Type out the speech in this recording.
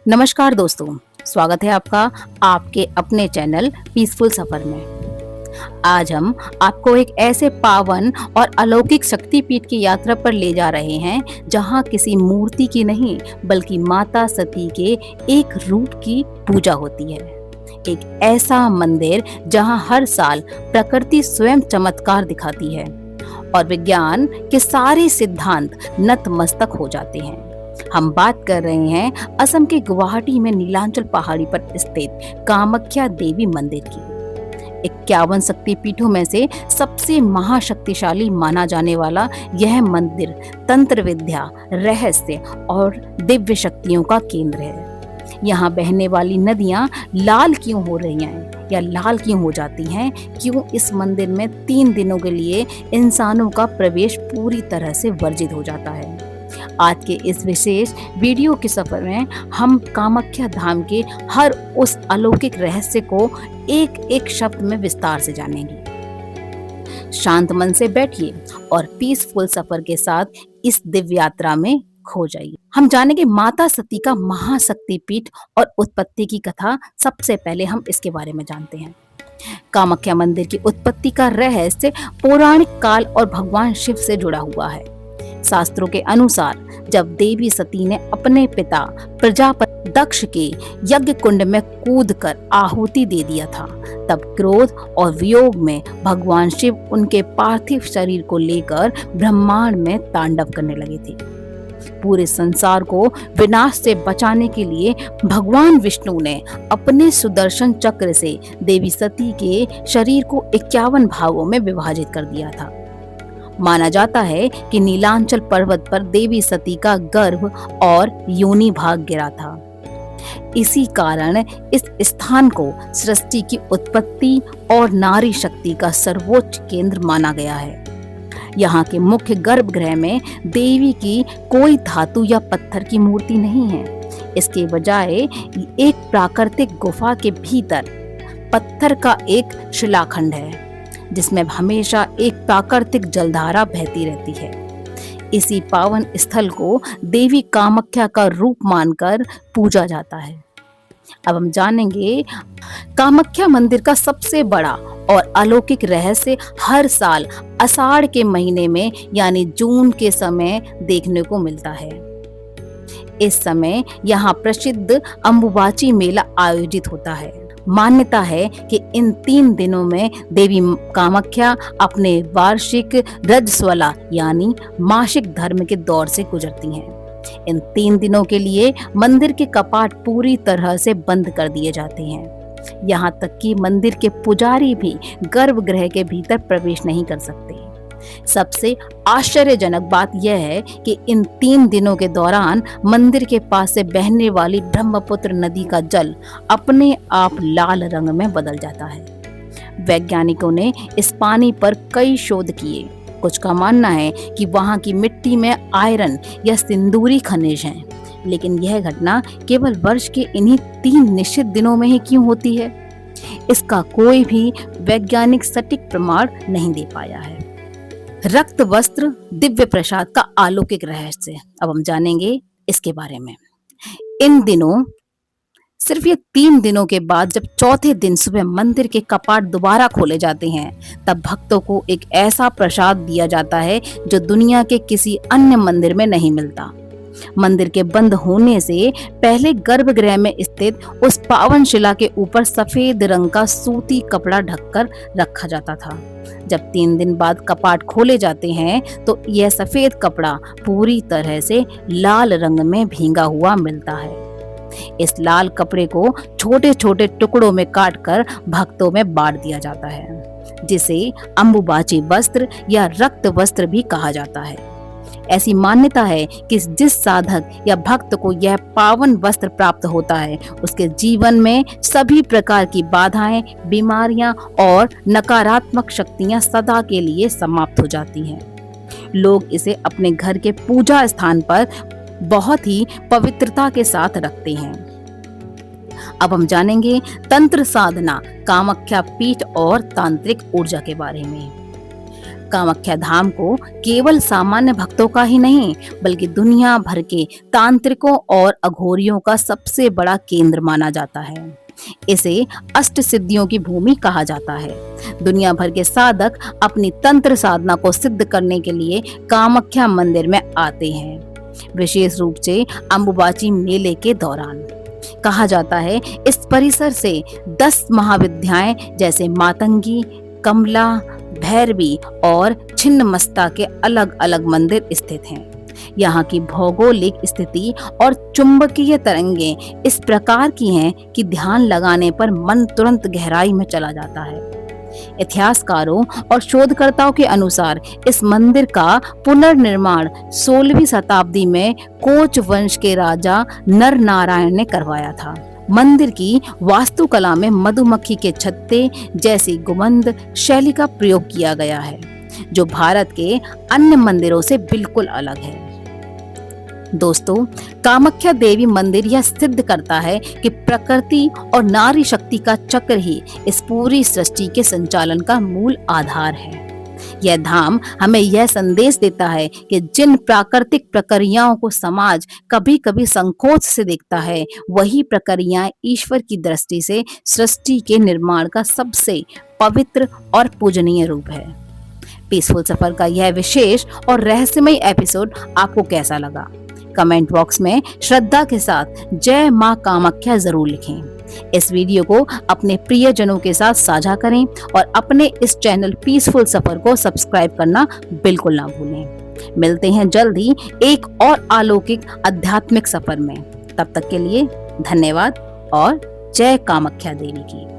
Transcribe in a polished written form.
नमस्कार दोस्तों, स्वागत है आपका आपके अपने चैनल पीसफुल सफर में। आज हम आपको एक ऐसे पावन और अलौकिक शक्तिपीठ की यात्रा पर ले जा रहे हैं जहां किसी मूर्ति की नहीं बल्कि माता सती के एक रूप की पूजा होती है। एक ऐसा मंदिर जहां हर साल प्रकृति स्वयं चमत्कार दिखाती है और विज्ञान के सारे सिद्धांत नतमस्तक हो जाते हैं। हम बात कर रहे हैं असम के गुवाहाटी में नीलांचल पहाड़ी पर स्थित कामाख्या देवी मंदिर की। 51 शक्तिपीठों में से सबसे महाशक्तिशाली माना जाने वाला यह मंदिर तंत्र विद्या, रहस्य और दिव्य शक्तियों का केंद्र है। यहाँ बहने वाली नदियाँ लाल क्यों हो रही हैं या लाल क्यों हो जाती हैं? क्यों इस मंदिर में 3 दिनों के लिए इंसानों का प्रवेश पूरी तरह से वर्जित हो जाता है? आज के इस विशेष वीडियो के सफर में हम कामाख्या धाम के हर उस अलौकिक रहस्य को एक एक शब्द में विस्तार से जानेंगे। शांत मन से बैठिए और पीसफुल सफर के साथ इस दिव्य यात्रा में खो जाइए। हम जानेंगे माता सती का महाशक्तिपीठ और उत्पत्ति की कथा। सबसे पहले हम इसके बारे में जानते हैं। कामाख्या मंदिर की उत्पत्ति का रहस्य पौराणिक काल और भगवान शिव से जुड़ा हुआ है। शास्त्रों के अनुसार जब देवी सती ने अपने पिता प्रजापति दक्ष के यज्ञ कुंड में कूदकर आहुति दे दिया था, तब क्रोध और वियोग में भगवान शिव उनके पार्थिव शरीर को लेकर ब्रह्मांड में तांडव करने लगे थे। पूरे संसार को विनाश से बचाने के लिए भगवान विष्णु ने अपने सुदर्शन चक्र से देवी सती के शरीर को 51 भागों में विभाजित कर दिया था। माना जाता है कि नीलांचल पर्वत पर देवी सती का गर्भ और योनि भाग गिरा था। इसी कारण इस स्थान को सृष्टि की उत्पत्ति और नारी शक्ति का सर्वोच्च केंद्र माना गया है। यहाँ के मुख्य गर्भगृह में देवी की कोई धातु या पत्थर की मूर्ति नहीं है। इसके बजाय एक प्राकृतिक गुफा के भीतर पत्थर का एक शिलाखंड है जिसमें हमेशा एक प्राकृतिक जलधारा बहती रहती है। इसी पावन स्थल को देवी कामाख्या का रूप मानकर पूजा जाता है। अब हम जानेंगे कामाख्या मंदिर का सबसे बड़ा और अलौकिक रहस्य हर साल आषाढ़ के महीने में यानी जून के समय देखने को मिलता है। इस समय यहाँ प्रसिद्ध अंबुबाची मेला आयोजित होता है। मान्यता है कि इन 3 दिनों में देवी कामाख्या अपने वार्षिक रजस्वला यानी मासिक धर्म के दौर से गुजरती हैं। इन 3 दिनों के लिए मंदिर के कपाट पूरी तरह से बंद कर दिए जाते हैं। यहाँ तक कि मंदिर के पुजारी भी गर्भगृह के भीतर प्रवेश नहीं कर सकते। सबसे आश्चर्यजनक बात यह है कि इन 3 दिनों के दौरान मंदिर के पास से बहने वाली ब्रह्मपुत्र नदी का जल अपने आप लाल रंग में बदल जाता है। वैज्ञानिकों ने इस पानी पर कई शोध किए। कुछ का मानना है कि वहां की मिट्टी में आयरन या सिंदूरी खनिज हैं, लेकिन यह घटना केवल वर्ष के इन्हीं 3 निश्चित दिनों में ही क्यों होती है, इसका कोई भी वैज्ञानिक सटीक प्रमाण नहीं दे पाया है। रक्त वस्त्र दिव्य प्रसाद का अलौकिक रहस्य, अब हम जानेंगे इसके बारे में। इन दिनों सिर्फ ये 3 दिनों के बाद जब चौथे दिन सुबह मंदिर के कपाट दोबारा खोले जाते हैं, तब भक्तों को एक ऐसा प्रसाद दिया जाता है जो दुनिया के किसी अन्य मंदिर में नहीं मिलता। मंदिर के बंद होने से पहले गर्भगृह में स्थित उस पावन शिला के ऊपर सफेद रंग का सूती कपड़ा ढककर रखा जाता था। जब 3 दिन बाद कपाट खोले जाते हैं तो यह सफेद कपड़ा पूरी तरह से लाल रंग में भींगा हुआ मिलता है। इस लाल कपड़े को छोटे छोटे टुकड़ों में काटकर भक्तों में बांट दिया जाता है, जिसे अंबुबाची वस्त्र या रक्त वस्त्र भी कहा जाता है। ऐसी मान्यता है कि जिस साधक या भक्त को यह पावन वस्त्र प्राप्त होता है, उसके जीवन में सभी प्रकार की बाधाएं, बीमारियां और नकारात्मक शक्तियां सदा के लिए समाप्त हो जाती हैं। लोग इसे अपने घर के पूजा स्थान पर बहुत ही पवित्रता के साथ रखते हैं। अब हम जानेंगे तंत्र साधना, कामाख्या पीठ और तांत्रिक ऊर्जा के बारे में। कामाख्या धाम को केवल सामान्य भक्तों का ही नहीं, बल्कि दुनिया भर के तांत्रिकों और अघोरियों का सबसे बड़ा केंद्र माना जाता है। इसे अष्ट सिद्धियों की भूमि कहा जाता है। दुनिया भर के साधक अपनी तंत्र साधना को सिद्ध करने के लिए कामाख्या मंदिर में आते हैं, विशेष रूप से अंबुबाची मेले के दौरान। कहा जाता है इस परिसर से 10 महाविद्याएं जैसे मातंगी, कमला, भैरवी और छिन्नमस्ता के अलग अलग मंदिर स्थित हैं। यहाँ की भौगोलिक स्थिति और चुंबकीय तरंगें इस प्रकार की हैं कि ध्यान लगाने पर मन तुरंत गहराई में चला जाता है। इतिहासकारों और शोधकर्ताओं के अनुसार इस मंदिर का पुनर्निर्माण 16वीं शताब्दी में कोच वंश के राजा नरनारायण ने करवाया था। मंदिर की वास्तुकला में मधुमक्खी के छत्ते जैसी गुंबद शैली का प्रयोग किया गया है, जो भारत के अन्य मंदिरों से बिल्कुल अलग है। दोस्तों, कामाख्या देवी मंदिर यह सिद्ध करता है कि प्रकृति और नारी शक्ति का चक्र ही इस पूरी सृष्टि के संचालन का मूल आधार है। यह धाम हमें यह संदेश देता है कि जिन प्राकृतिक प्रक्रियाओं को समाज कभी कभी संकोच से देखता है, वही प्रक्रियाएं ईश्वर की दृष्टि से सृष्टि के निर्माण का सबसे पवित्र और पूजनीय रूप है। पीसफुल सफर का यह विशेष और रहस्यमय एपिसोड आपको कैसा लगा? कमेंट बॉक्स में श्रद्धा के साथ जय मां कामाख्या जरूर लिखें। इस वीडियो को अपने प्रियजनों के साथ साझा करें और अपने इस चैनल पीसफुल सफर को सब्सक्राइब करना बिल्कुल ना भूलें। मिलते हैं जल्द ही एक और अलौकिक आध्यात्मिक सफर में। तब तक के लिए धन्यवाद और जय कामाख्या देवी की।